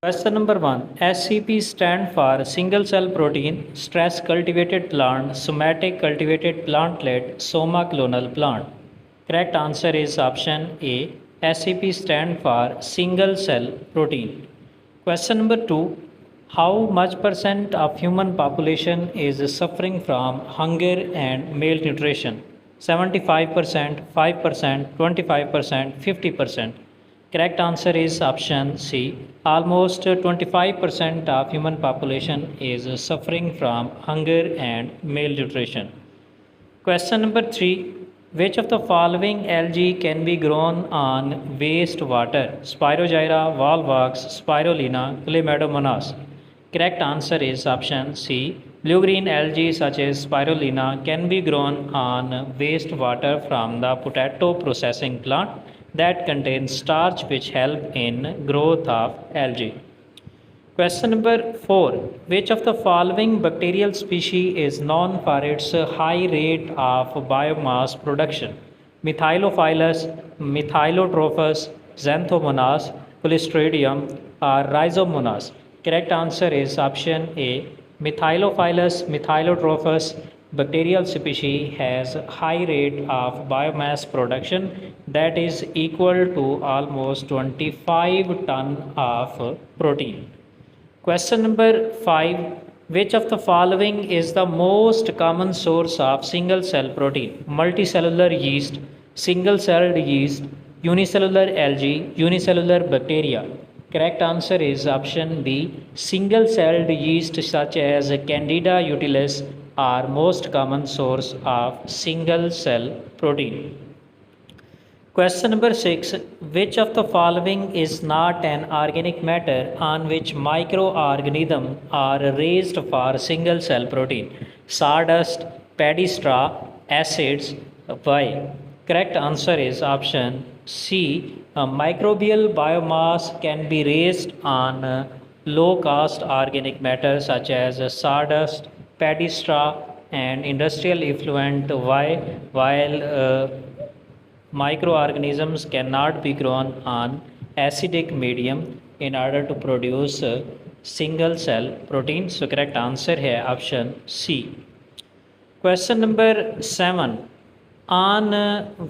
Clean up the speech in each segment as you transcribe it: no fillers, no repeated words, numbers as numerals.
Question number 1. SCP stand for single cell protein, stress cultivated plant, somatic cultivated plantlet, soma clonal plant. Correct answer is option A. SCP stand for single cell protein. Question number 2. How much percent of human population is suffering from hunger and malnutrition? 75%, 5%, 25%, 50%. Correct answer is option C. Almost 25% of human population is suffering from hunger and malnutrition. Question number 3. Which of the following algae can be grown on wastewater? Spirogyra, Volvox, Spirulina, Chlamydomonas. Correct answer is option C. Blue-green algae such as spirulina can be grown on wastewater from the potato processing plant that contains starch which help in growth of algae. Question number 4. Which of the following bacterial species is known for its high rate of biomass production? Methylophilus, Methylotrophus, Xanthomonas, Clostridium, or Rhizomonas? Correct answer is option A. Methylophilus, Methylotrophus bacterial species has high rate of biomass production that is equal to almost 25 ton of protein. Question number 5. Which of the following is the most common source of single cell protein? Multicellular yeast, single celled yeast, unicellular algae, unicellular bacteria. Correct answer is option B. Single celled yeast such as Candida utilis are most common source of single cell protein. Question number 6. Which of the following is not an organic matter on which microorganisms are raised for single cell protein? Sawdust, paddy straw, acids, Y. Correct answer is option C. Microbial biomass can be raised on low cost organic matter such as sawdust, paddy straw, and industrial effluent Y, while microorganisms cannot be grown on acidic medium in order to produce single cell protein. So correct answer है option C. Question number 7. On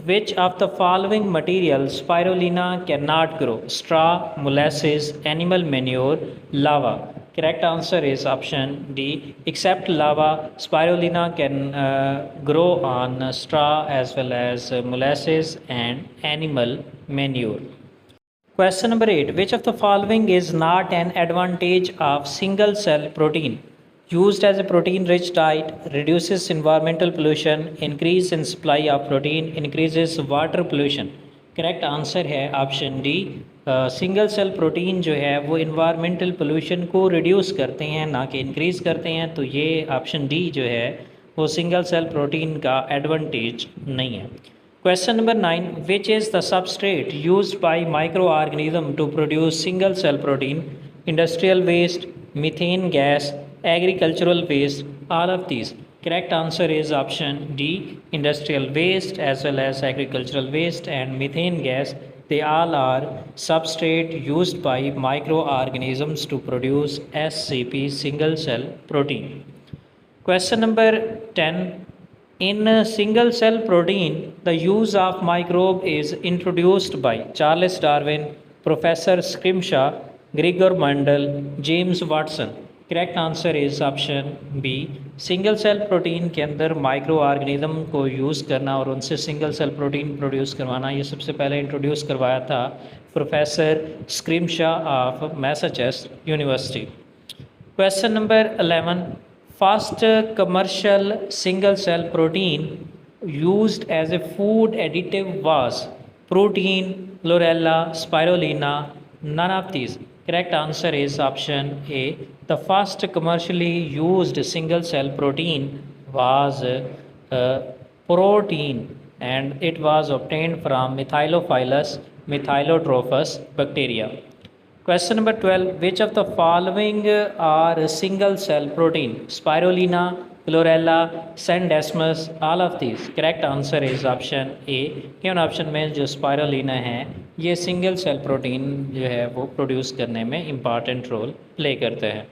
which of the following materials spirulina cannot grow? Straw, molasses, animal manure, lava. Correct answer is option D. Except lava, spirulina can grow on straw as well as molasses and animal manure. Question number 8. Which of the following is not an advantage of single cell protein? Used as a protein rich diet, reduces environmental pollution, increase in supply of protein, increases water pollution. Correct answer है option D. Single cell protein जो है वो environmental pollution को reduce करते हैं ना कि increase करते हैं. तो ये ऑप्शन डी जो है वो सिंगल सेल प्रोटीन का एडवांटेज नहीं है. Question number 9. Which is the substrate used by microorganism to produce single cell protein? Industrial waste, methane gas, agricultural waste, all of these. Correct answer is option D. Industrial waste as well as agricultural waste and methane gas, they all are substrate used by microorganisms to produce SCP single cell protein. Question number 10. In single cell protein, the use of microbe is introduced by Charles Darwin, Professor Scrimshaw, Gregor Mendel, James Watson. Correct answer is option B. Single cell protein के अंदर micro organism को use करना और उनसे single cell protein produce करवाना, ये सबसे पहले इंट्रोड्यूस करवाया था professor Scrimshaw of Massachusetts university. Question number 11. First commercial single cell protein used as a food additive was protein, Chlorella, Spirulina, none of these. Correct answer is option A. The first commercially used single cell protein was protein and it was obtained from Methylophilus methylotrophus bacteria. Question number 12. Which of the following are single cell protein? Spirulina, Chlorella, Scenedesmus, all of this. Correct answer is option A. Given option में जो spirulina है ये single cell protein जो है वो produce करने में important role play करते हैं।